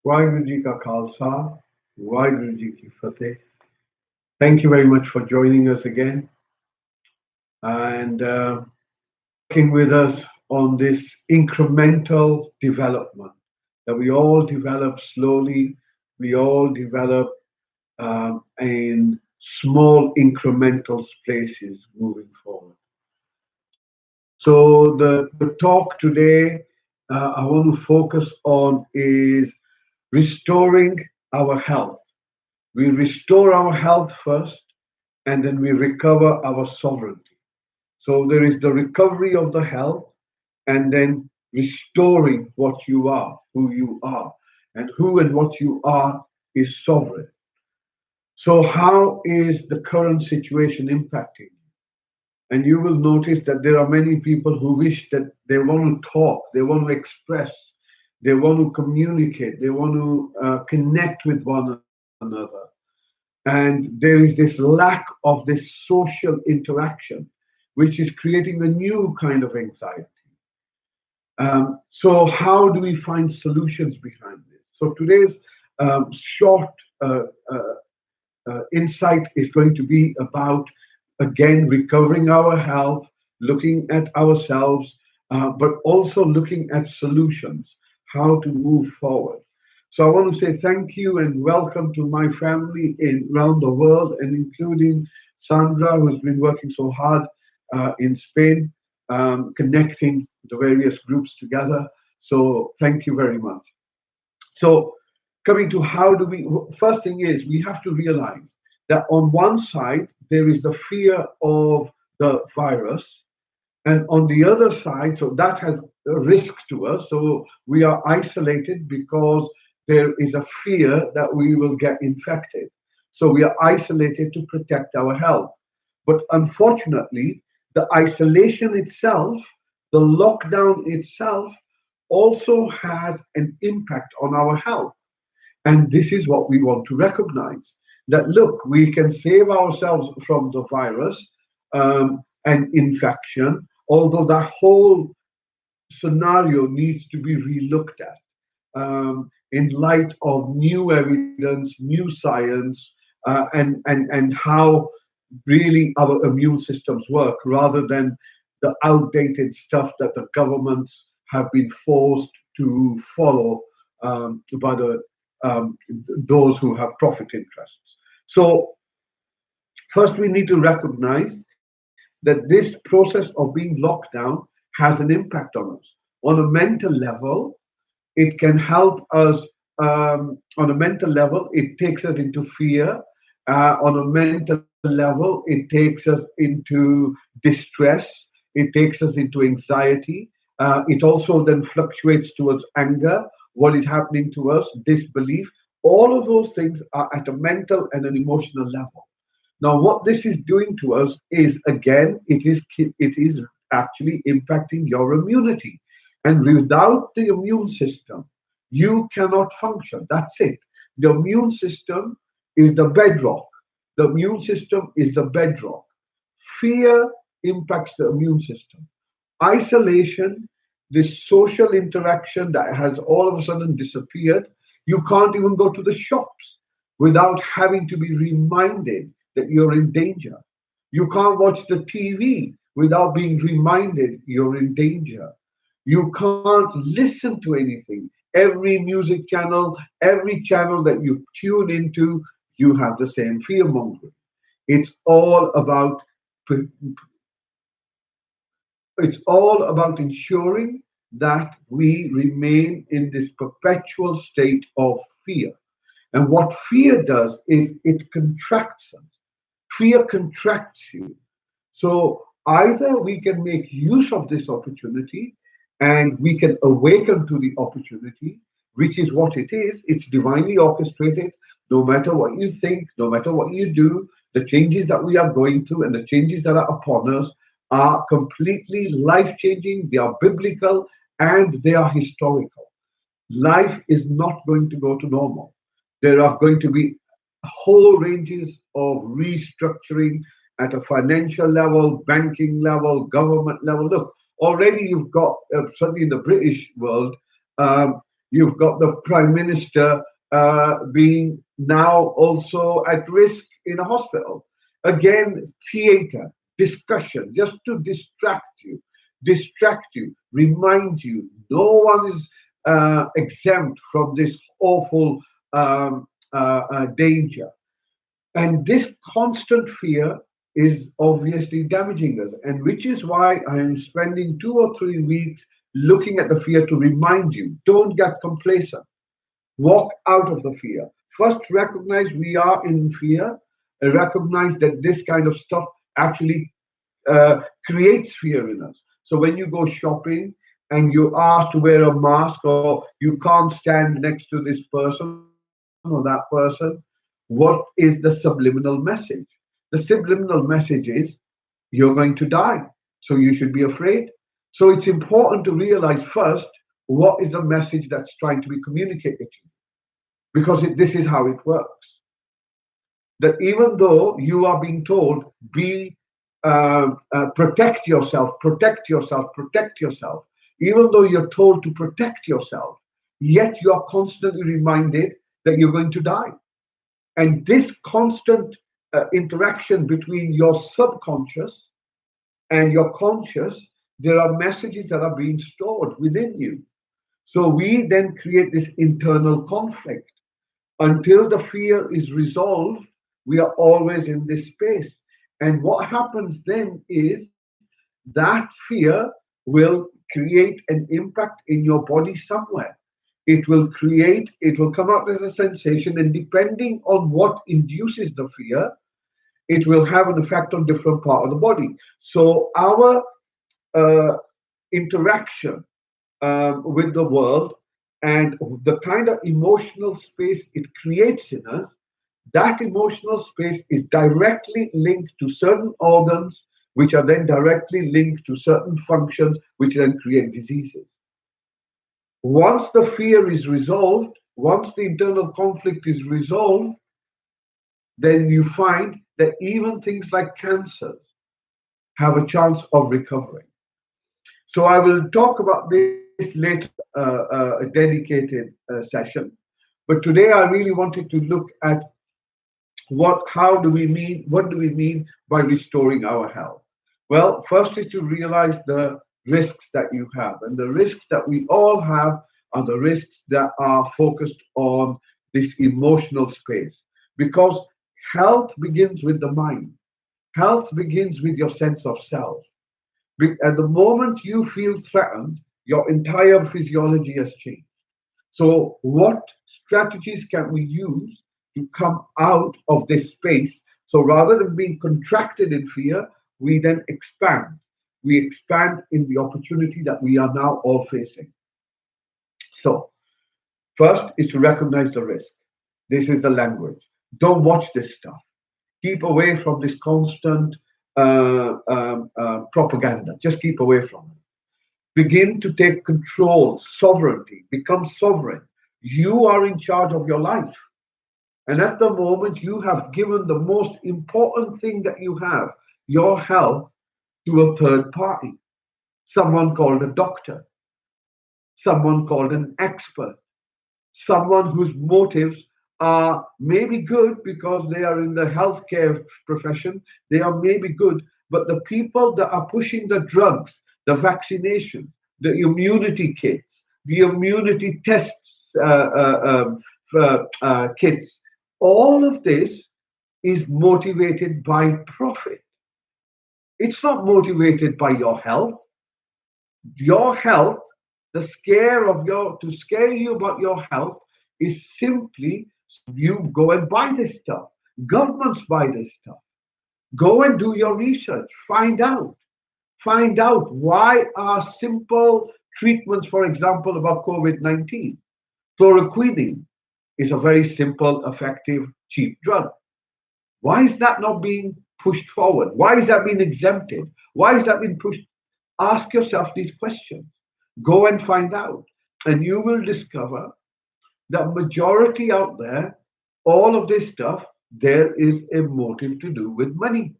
Waheguru Ji Ka Khalsa, Waheguru Ji Ki Fateh. Thank you very much for joining us again and working with us on this incremental development that we all develop slowly, we all develop in small incremental places moving forward. So the talk today I want to focus on is restoring our health. We restore our health first, and then we recover our sovereignty. So there is the recovery of the health, and then restoring what you are, who you are, and who and what you are is sovereign. So, how is the current situation impacting? And you will notice that there are many people who wish that they want to talk, they want to express, they want to communicate, they want to connect with one another. And there is this lack of this social interaction, which is creating a new kind of anxiety. So, how do we find solutions behind this? So, today's short uh, uh, insight is going to be about, again, recovering our health, looking at ourselves, but also looking at solutions, how to move forward. So I want to say thank you and welcome to my family around the world, and including Sandra, who's been working so hard in Spain, connecting the various groups together. So thank you very much. So coming to how do we, first thing is we have to realize that on one side there is the fear of the virus, and on the other side, so that has a risk to us. So we are isolated because there is a fear that we will get infected. So we are isolated to protect our health. But unfortunately, the isolation itself, the lockdown itself, also has an impact on our health. And this is what we want to recognize, that look, we can save ourselves from the virus and infection, although that whole scenario needs to be relooked at in light of new evidence, new science, and how really our immune systems work, rather than the outdated stuff that the governments have been forced to follow by those who have profit interests. So first, we need to recognize that this process of being locked down has an impact on us. On a mental level, it can help us. On a mental level, it takes us into fear. On a mental level, it takes us into distress. It takes us into anxiety. It also then fluctuates towards anger, what is happening to us, disbelief. All of those things are at a mental and an emotional level. Now, what this is doing to us is, again, it is actually impacting your immunity. And without the immune system, you cannot function. That's it. The immune system is the bedrock. The immune system is the bedrock. Fear impacts the immune system. Isolation, this social interaction that has all of a sudden disappeared. You can't even go to the shops without having to be reminded that you're in danger. You can't watch the TV without being reminded you're in danger. You can't listen to anything. Every music channel, every channel that you tune into, you have the same fear mongering. It's all about it's all about ensuring that we remain in this perpetual state of fear. And what fear does is it contracts us. Fear contracts you. So either we can make use of this opportunity and we can awaken to the opportunity, which is what it is. It's divinely orchestrated. No matter what you think, no matter what you do, the changes that we are going through and the changes that are upon us are completely life changing, they are biblical, and they are historical. Life is not going to go to normal. There are going to be whole ranges of restructuring at a financial level, banking level, government level. Look, already you've got, certainly in the British world, you've got the Prime Minister being now also at risk in a hospital. Again, theater, discussion, just to distract you, remind you. No one is exempt from this awful danger. And this constant fear is obviously damaging us, and which is why I am spending 2 or 3 weeks looking at the fear to remind you don't get complacent. Walk out of the fear. First, recognize we are in fear, and recognize that this kind of stuff actually creates fear in us. So when you go shopping and you're asked to wear a mask, or you can't stand next to this person or that person, what is the subliminal message? The subliminal message is you're going to die, so you should be afraid. So it's important to realize first what is the message that's trying to be communicated to you, because this is how it works. That even though you are being told, be protect yourself, protect yourself, protect yourself, even though you're told to protect yourself, yet you are constantly reminded that you're going to die. And this constant interaction between your subconscious and your conscious, there are messages that are being stored within you. So we then create this internal conflict. Until the fear is resolved, we are always in this space. And what happens then is that fear will create an impact in your body somewhere. It will come out as a sensation, and depending on what induces the fear, it will have an effect on different part of the body. So our uh, interaction with the world and the kind of emotional space it creates in us, that emotional space is directly linked to certain organs, which are then directly linked to certain functions, which then create diseases. Once the fear is resolved, once the internal conflict is resolved, then you find that even things like cancer have a chance of recovering. So I will talk about this later, a dedicated session. But today I really wanted to look at what do we mean by restoring our health? Well, first is to realize the risks that you have. And the risks that we all have are the risks that are focused on this emotional space. Because health begins with the mind. Health begins with your sense of self. At the moment you feel threatened, your entire physiology has changed. So, what strategies can we use to come out of this space? So, rather than being contracted in fear, we then expand. We expand in the opportunity that we are now all facing. So, first is to recognize the risk. This is the language. Don't watch this stuff. Keep away from this constant propaganda. Just keep away from it. Begin to take control, sovereignty, become sovereign. You are in charge of your life. And at the moment, you have given the most important thing that you have, your health, to a third party. Someone called a doctor, someone called an expert, someone whose motives are maybe good because they are in the healthcare profession, they are maybe good, but the people that are pushing the drugs, the vaccination, the immunity kits, the immunity tests kits, all of this is motivated by profit. It's not motivated by your health. Your health, the scare of your to scare you about your health is simply you go and buy this stuff. Governments buy this stuff. Go and do your research. Find out why are simple treatments, for example, about COVID-19. Chloroquine is a very simple, effective, cheap drug. Why is that not being pushed forward? Why is that being exempted? Why is that being pushed? Ask yourself these questions. Go and find out. And you will discover that majority out there, all of this stuff there is a motive to do with money.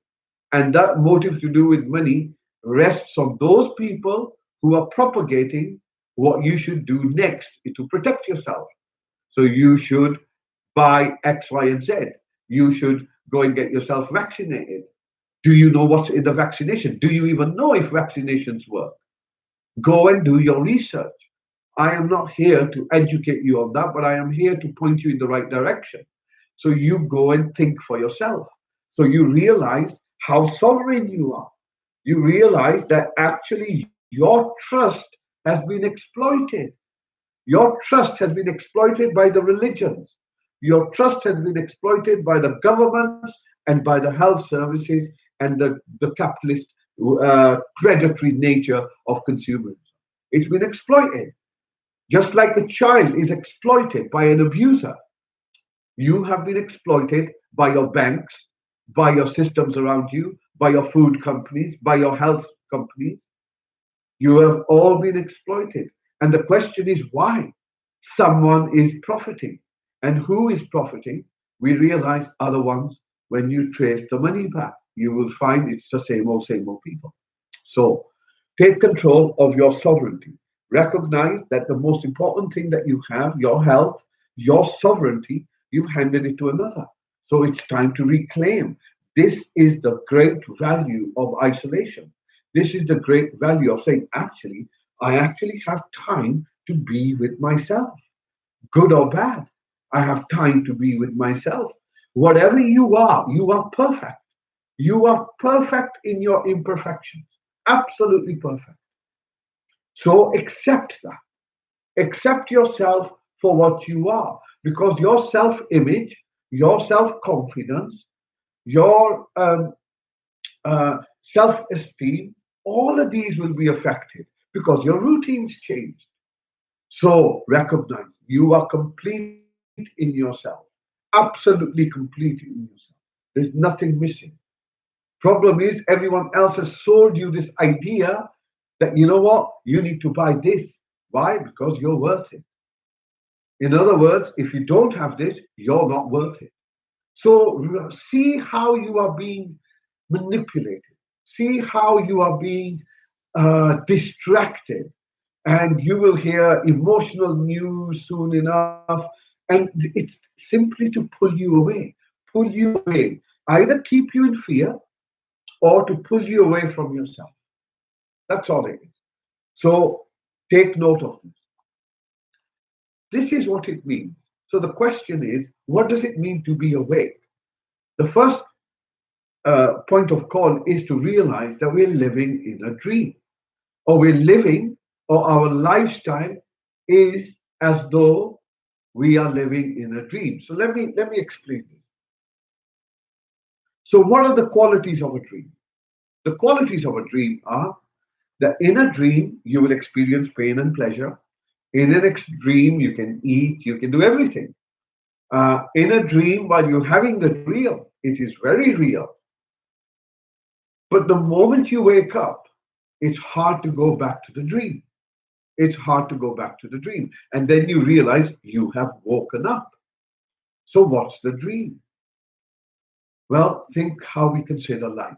And that motive to do with money rests on those people who are propagating what you should do next to protect yourself. So you should buy X, Y, and Z. You should go and get yourself vaccinated. Do you know what's in the vaccination? Do you even know if vaccinations work? Go and do your research. I am not here to educate you on that, but I am here to point you in the right direction. So you go and think for yourself. So you realize how sovereign you are. You realize that actually your trust has been exploited. Your trust has been exploited by the religions. Your trust has been exploited by the governments and by the health services and the capitalist predatory nature of consumerism. It's been exploited. Just like a child is exploited by an abuser, you have been exploited by your banks, by your systems around you, by your food companies, by your health companies. You have all been exploited. And the question is why? Someone is profiting. And who is profiting? We realize are the ones when you trace the money back. You will find it's the same old people. So take control of your sovereignty. Recognize that the most important thing that you have, your health, your sovereignty, you've handed it to another. So it's time to reclaim. This is the great value of isolation. This is the great value of saying, actually, I actually have time to be with myself, good or bad. I have time to be with myself. Whatever you are perfect. You are perfect in your imperfections, absolutely perfect. So accept that. Accept yourself for what you are, because your self image, your self confidence, your self esteem, all of these will be affected because your routines change. So recognize you are complete in yourself, absolutely complete in yourself. There's nothing missing. Problem is, everyone else has sold you this idea that you know what, you need to buy this. Why? Because you're worth it. In other words, if you don't have this, you're not worth it. So see how you are being manipulated. See how you are being distracted. And you will hear emotional news soon enough. And it's simply to pull you away. Pull you away. Either keep you in fear or to pull you away from yourself. That's all it is. So take note of this. This is what it means. So the question is, what does it mean to be awake? The first point of call is to realize that we're living in a dream, or we're living, or our lifestyle is as though we are living in a dream. So let me explain this. So what are the qualities of a dream? The qualities of a dream are that in a dream you will experience pain and pleasure. In an dream you can eat, you can do everything. In a dream, while you're having the real, it is very real. But the moment you wake up, it's hard to go back to the dream. It's hard to go back to the dream. And then you realize you have woken up. So, what's the dream? Well, think how we consider life.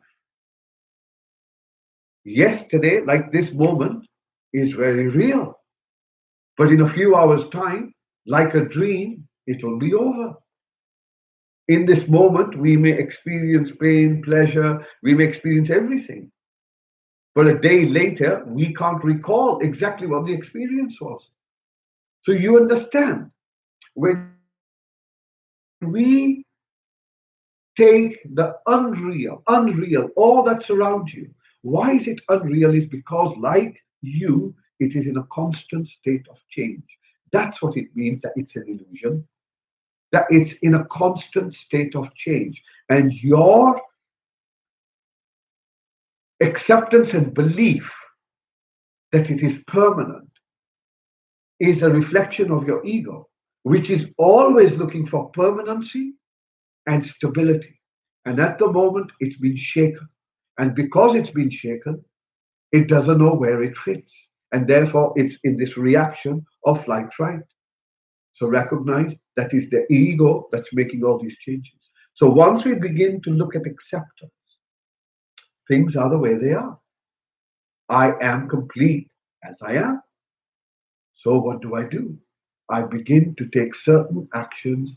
Yesterday, like this moment, is very real. But in a few hours' time, like a dream, it will be over. In this moment, we may experience pain, pleasure, we may experience everything. But a day later, we can't recall exactly what the experience was. So you understand, when we take the unreal, all that's around you, why is it unreal? Is because, like you, it is in a constant state of change. That's what it means that it's an illusion, that it's in a constant state of change. And your acceptance and belief that it is permanent is a reflection of your ego, which is always looking for permanency and stability. And at the moment, it's been shaken. And because it's been shaken, it doesn't know where it fits. And therefore, it's in this reaction of flight, fight. So recognize that is the ego that's making all these changes. So once we begin to look at acceptance, things are the way they are. I am complete as I am. So what do? I begin to take certain actions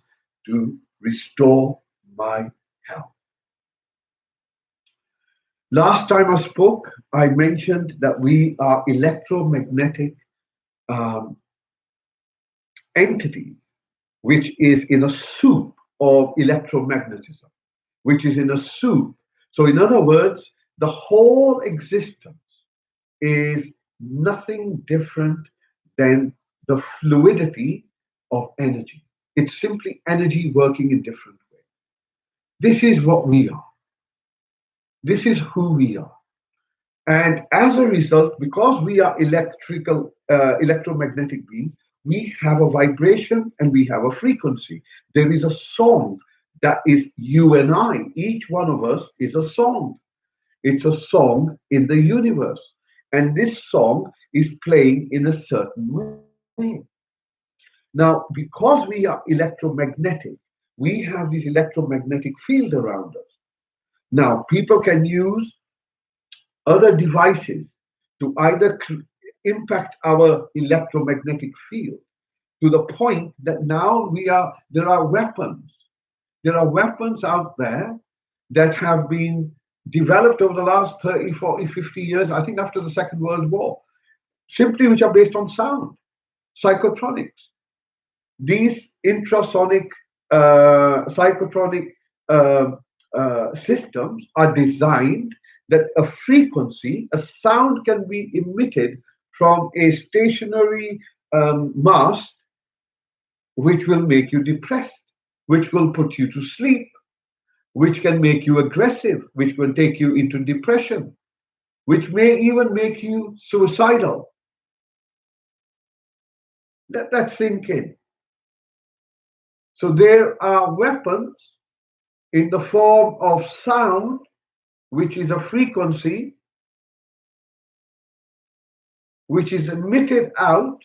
to restore my health. Last time I spoke, I mentioned that we are electromagnetic um, entities, which is in a soup of electromagnetism, which is in a soup. So, in other words, the whole existence is nothing different than the fluidity of energy. It's simply energy working in different ways. This is what we are. This is who we are. And as a result, because we are electromagnetic beings, we have a vibration and we have a frequency. There is a song that is you and I. Each one of us is a song. It's a song in the universe. And this song is playing in a certain way. Now, because we are electromagnetic, we have this electromagnetic field around us. Now, people can use other devices to either impact our electromagnetic field to the point that now there are weapons. There are weapons out there that have been developed over the last 30, 40, 50 years, I think after the Second World War, simply which are based on sound, psychotronics. These intrasonic psychotronic uh, systems are designed that a frequency, a sound can be emitted from a stationary mast, which will make you depressed, which will put you to sleep, which can make you aggressive, which will take you into depression, which may even make you suicidal. Let that sink in. So there are weapons in the form of sound, which is a frequency which is emitted out,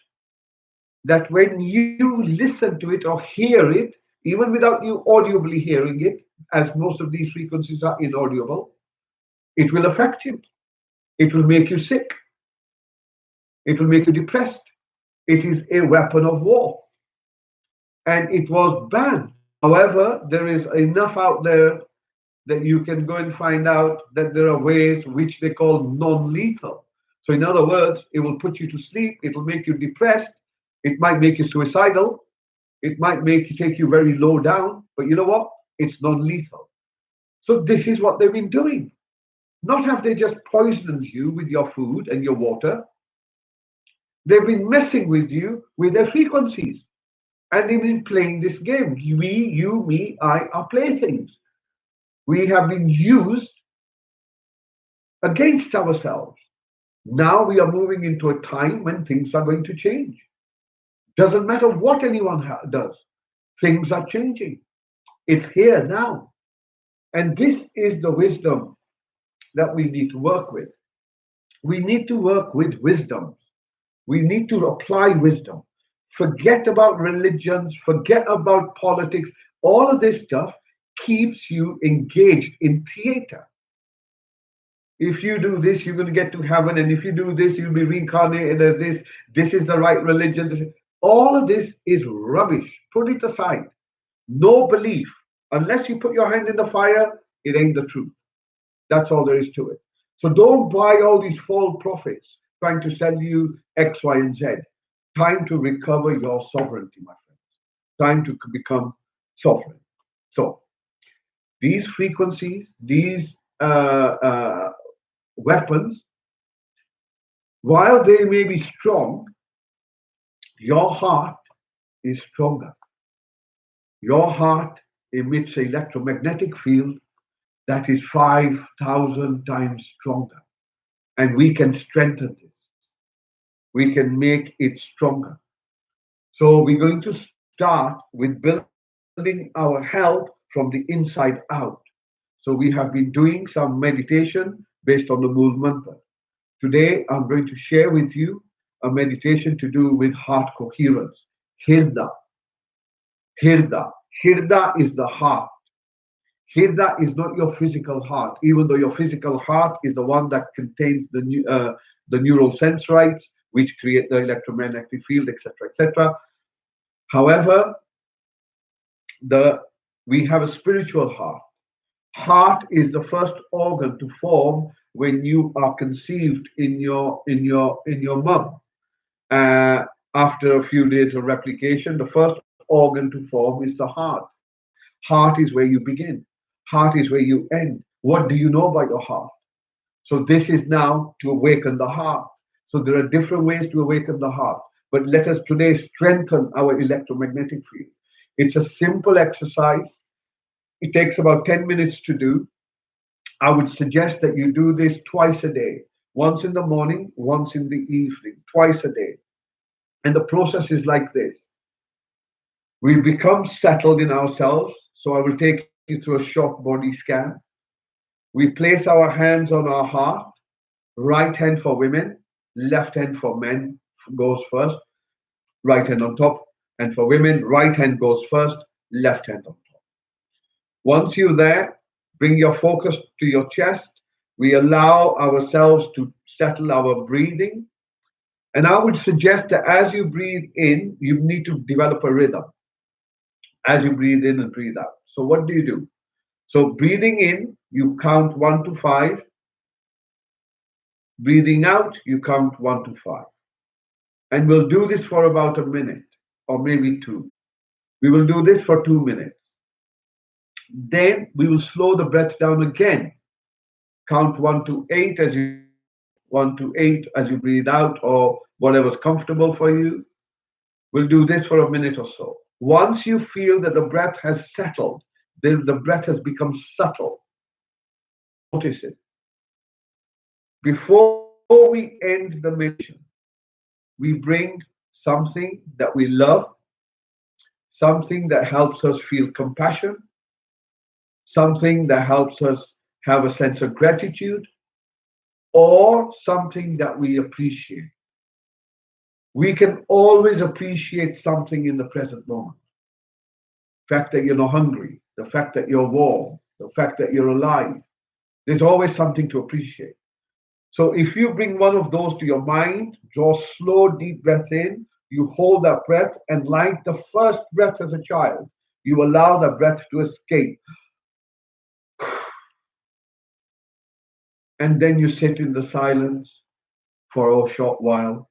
that when you listen to it or hear it, even without you audibly hearing it, as most of these frequencies are inaudible, it will affect you. It will make you sick. It will make you depressed. It is a weapon of war. And it was banned. However, there is enough out there that you can go and find out that there are ways which they call non-lethal. So in other words, it will put you to sleep, it will make you depressed, it might make you suicidal, it might make you take you very low down, but you know what? It's non-lethal. So this is what they've been doing. Not have they just poisoned you with your food and your water. They've been messing with you with their frequencies. And they've been playing this game. We, you, me, I are playthings. We have been used against ourselves. Now we are moving into a time when things are going to change. Doesn't matter what anyone does, things are changing. It's here now. And this is the wisdom that we need to work with. We need to work with wisdom. We need to apply wisdom. Forget about religions, forget about politics. All of this stuff keeps you engaged in theater. If you do this, you're going to get to heaven. And if you do this, you'll be reincarnated as this. This is the right religion. All of this is rubbish. Put it aside. No belief. Unless you put your hand in the fire, it ain't the truth. That's all there is to it. So don't buy all these false prophets trying to sell you X, Y, and Z. Time to recover your sovereignty, my friends. Time to become sovereign. So these frequencies, these weapons, while they may be strong, your heart is stronger. Your heart emits an electromagnetic field that is 5,000 times stronger. And we can strengthen this. We can make it stronger. So we're going to start with building our health from the inside out. So we have been doing some meditation based on the Mool Mantra. Today, I'm going to share with you a meditation to do with heart coherence. Hirda. Hirda. Hirda is the heart. Hirda is not your physical heart, even though your physical heart is the one that contains the neural sensorites, which create the electromagnetic field, etc., etc. However, the we have a spiritual heart. Heart is the first organ to form when you are conceived in your mum. Uh, After a few days of replication, the first organ to form is the heart. Heart is where you begin. Heart is where you end. What do you know about your heart? So this is now to awaken the heart. So there are different ways to awaken the heart. But let us today strengthen our electromagnetic field. It's a simple exercise. It takes about 10 minutes to do. I would suggest that you do this twice a day, once in the morning, once in the evening, twice a day. And the process is like this: we become settled in ourselves. So I will take you through a short body scan. We place our hands on our heart, right hand for women, left hand for men goes first, right hand on top. And for women, right hand goes first, left hand on top. Once you're there, bring your focus to your chest. We allow ourselves to settle our breathing. And I would suggest that as you breathe in, you need to develop a rhythm as you breathe in and breathe out. So, what do you do? So, breathing in, you count 1 to 5. Breathing out, you count 1 to 5. And we'll do this for about a minute or maybe two. We will do this for 2 minutes. Then we will slow the breath down again. Count 1 to 8 as you breathe in, 1 to 8 as you breathe out, or whatever's comfortable for you. We'll do this for a minute or so. Once you feel that the breath has settled, the breath has become subtle, notice it. Before we end the meditation, we bring something that we love, something that helps us feel compassion, something that helps us have a sense of gratitude, or something that we appreciate. We can always appreciate something in the present moment. The fact that you're not hungry, the fact that you're warm, the fact that you're alive. There's always something to appreciate. So if you bring one of those to your mind, draw slow, deep breath in, you hold that breath, and like the first breath as a child, you allow that breath to escape. And then you sit in the silence for a short while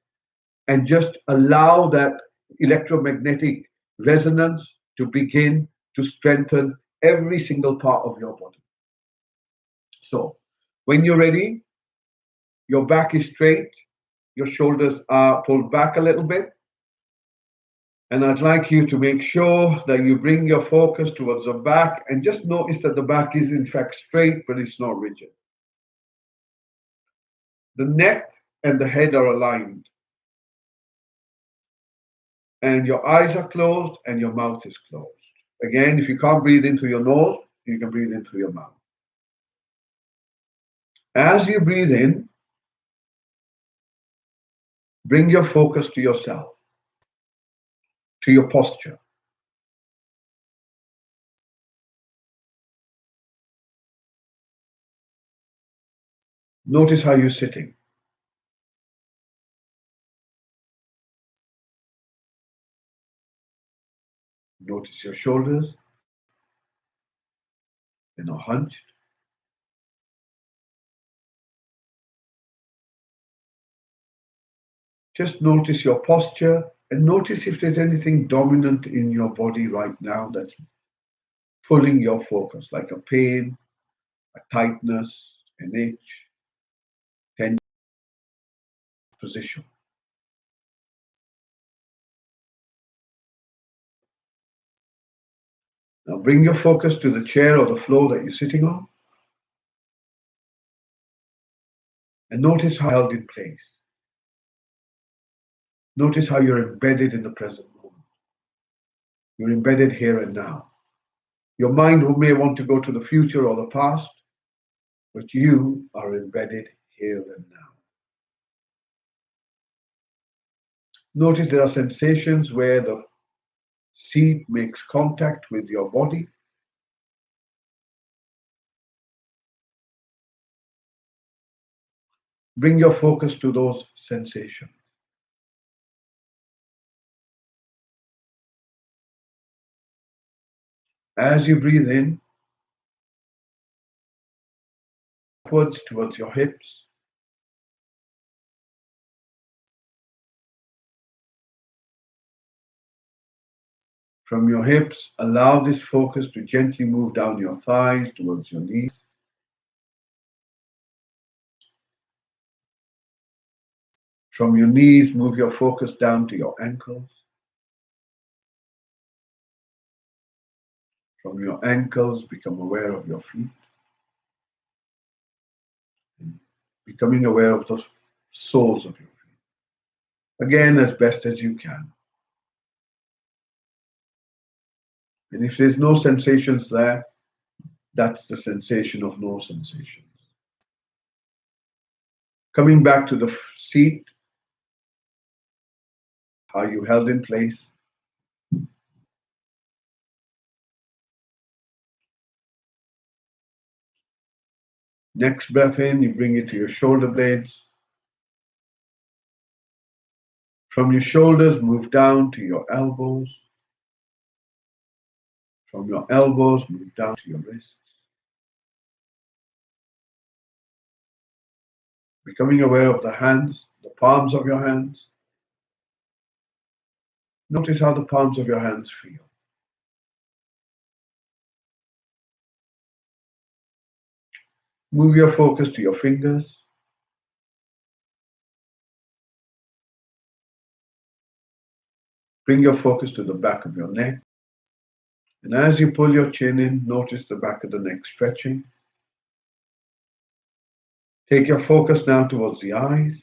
and just allow that electromagnetic resonance to begin to strengthen every single part of your body. So, when you're ready, your back is straight, your shoulders are pulled back a little bit, and I'd like you to make sure that you bring your focus towards the back and just notice that the back is in fact straight, but it's not rigid. The neck and the head are aligned, and your eyes are closed and your mouth is closed. Again, if you can't breathe into your nose, you can breathe in through your mouth. As you breathe in, bring your focus to yourself, to your posture. Notice how you're sitting. Notice your shoulders, they're not hunched. Just notice your posture and notice if there's anything dominant in your body right now that's pulling your focus, like a pain, a tightness, an itch, tension, position. Now bring your focus to the chair or the floor that you're sitting on and notice how held in place. Notice how you're embedded in the present moment. You're embedded here and now. Your mind may want to go to the future or the past, but you are embedded here and now. Notice there are sensations where the seat makes contact with your body. Bring your focus to those sensations. As you breathe in, upwards towards your hips. From your hips, allow this focus to gently move down your thighs towards your knees. From your knees, move your focus down to your ankles. From your ankles, become aware of your feet. Becoming aware of the soles of your feet. Again, as best as you can. And if there's no sensations there, that's the sensation of no sensations. Coming back to the seat, how you held in place. Next breath in, you bring it to your shoulder blades. From your shoulders, move down to your elbows. From your elbows, move down to your wrists. Becoming aware of the hands, the palms of your hands. Notice how the palms of your hands feel. Move your focus to your fingers. Bring your focus to the back of your neck. And as you pull your chin in, notice the back of the neck stretching. Take your focus now towards the eyes.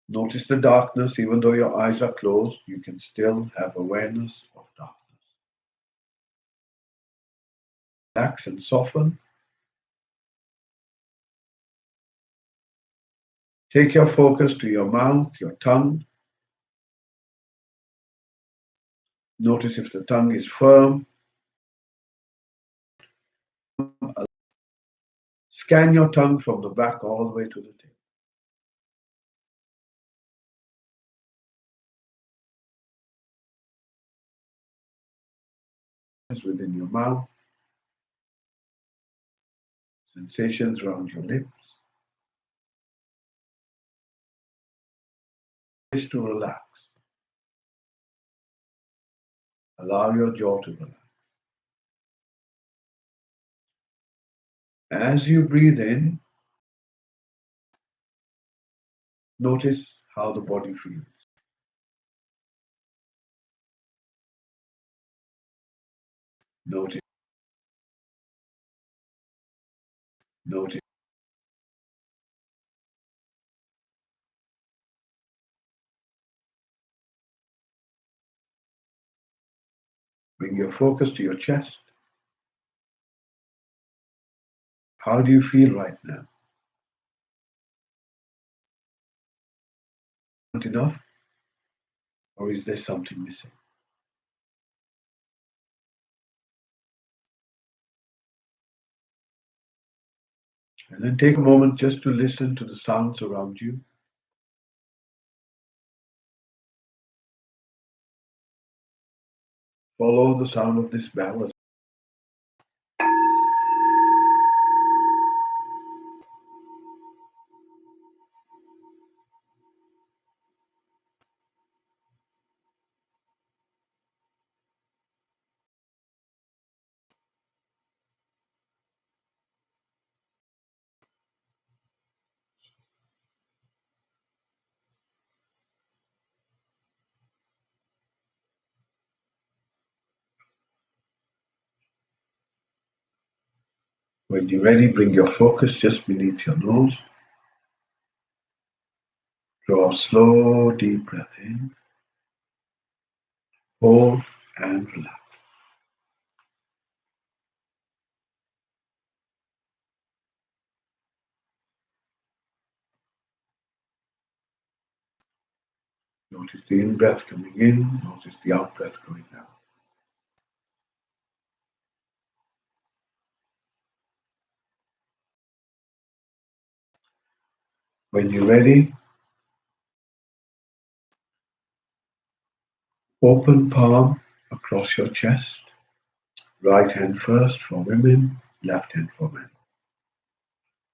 Notice the darkness. Even though your eyes are closed, you can still have awareness of darkness. Relax and soften. Take your focus to your mouth, your tongue. Notice if the tongue is firm. Scan your tongue from the back all the way to the tip. Within your mouth. Sensations around your lips. Just to relax. Allow your jaw to relax. As you breathe in, notice how the body feels. Notice. Notice. Bring your focus to your chest. How do you feel right now? Not enough? Or is there something missing? And then take a moment just to listen to the sounds around you. Follow the sound of this bell. When you're ready, bring your focus just beneath your nose. Draw a slow, deep breath in. Hold and relax. Notice the in-breath coming in. Notice the out-breath going out. When you're ready, open palm across your chest. Right hand first for women, left hand for men.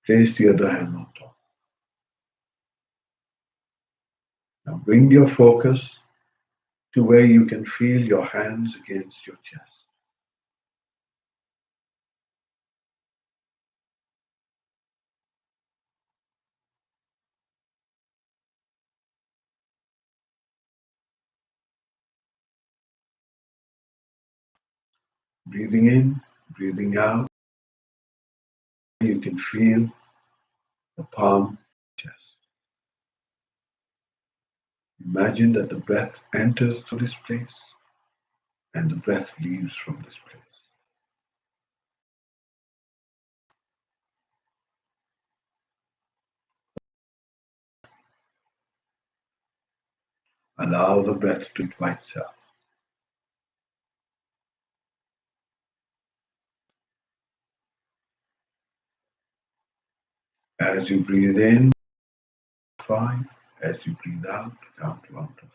Place the other hand on top. Now bring your focus to where you can feel your hands against your chest. Breathing in, breathing out, you can feel the palm of your chest. Imagine that the breath enters through this place and the breath leaves from this place. Allow the breath to by itself. As you breathe in, 5. As you breathe out, count 1 to 5.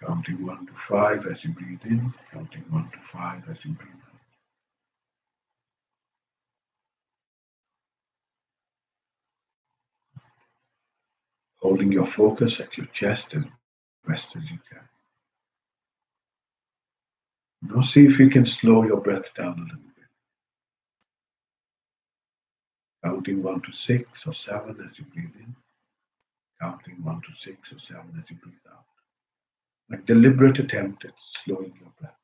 Counting 1 to 5 as you breathe in, counting 1 to 5 as you breathe out. Holding your focus at your chest as best as you can. Now see if you can slow your breath down a little bit. Counting 1 to 6 or 7 as you breathe in, counting 1 to 6 or 7 as you breathe out. A deliberate attempt at slowing your breath.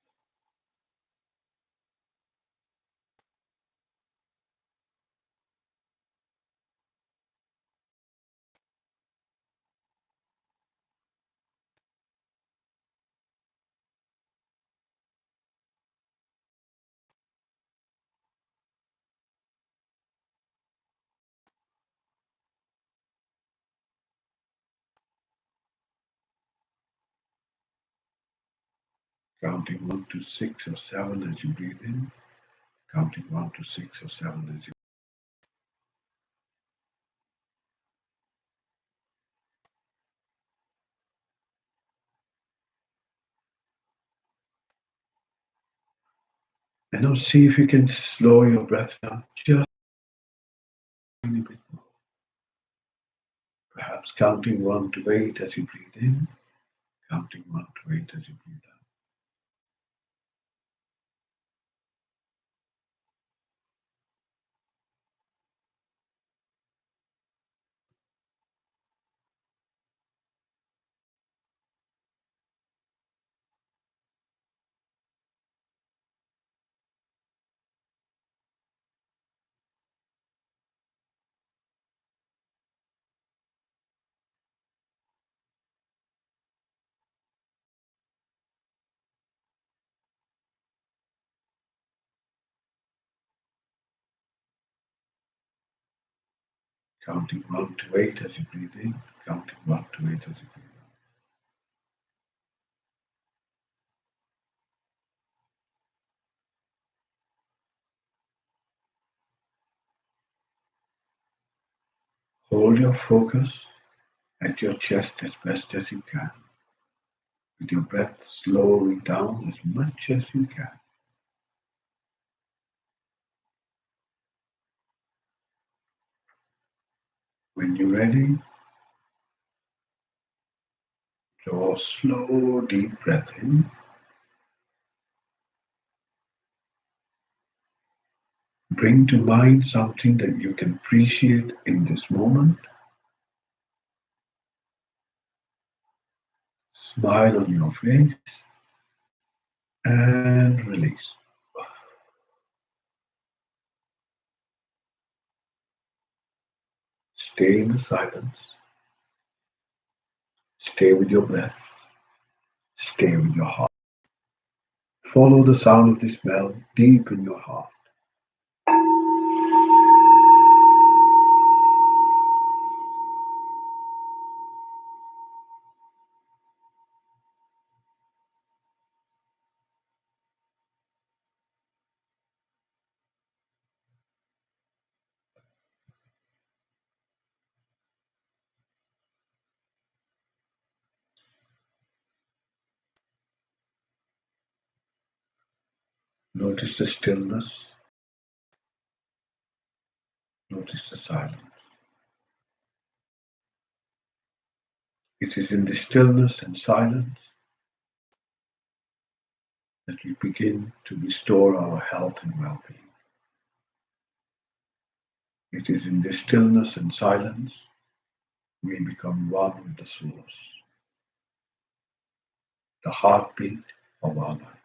Counting 1 to 6 or 7 as you breathe in, counting 1 to 6 or 7 as you and now see if you can slow your breath down just a tiny bit more. Perhaps counting 1 to 8 as you breathe in, counting 1 to 8 as you breathe out. Counting 1 to 8 as you breathe in, counting 1 to 8 as you breathe out. Hold your focus at your chest as best as you can, with your breath slowing down as much as you can. When you're ready, draw a slow, deep breath in. Bring to mind something that you can appreciate in this moment. Smile on your face and release. Stay in the silence. Stay with your breath. Stay with your heart. Follow the sound of this bell deep in your heart. Notice the stillness. Notice the silence. It is in the stillness and silence that we begin to restore our health and well-being. It is in this stillness and silence we become one with the source, the heartbeat of our life.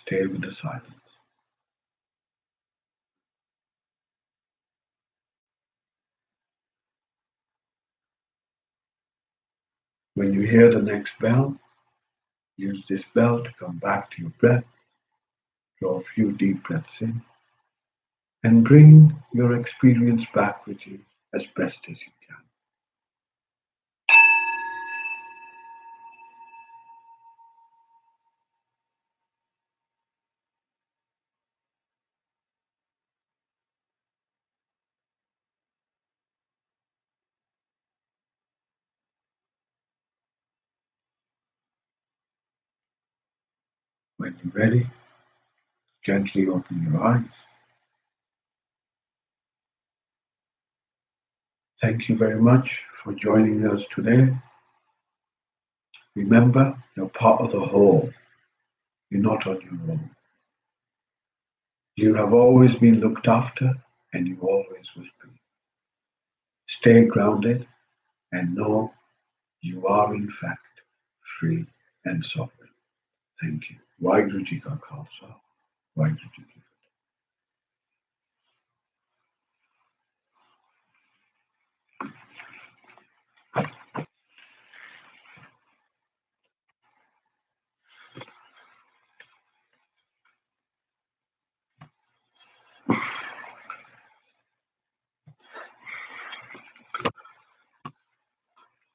Stay with the silence. When you hear the next bell, use this bell to come back to your breath. Draw a few deep breaths in and bring your experience back with you as best as you can. When you're ready, gently open your eyes. Thank you very much for joining us today. Remember, you're part of the whole. You're not on your own. You have always been looked after, and you always will be. Stay grounded and know you are in fact free and sovereign. Thank you. Waheguru Ji Ka Khalsa, Waheguru Ji Ki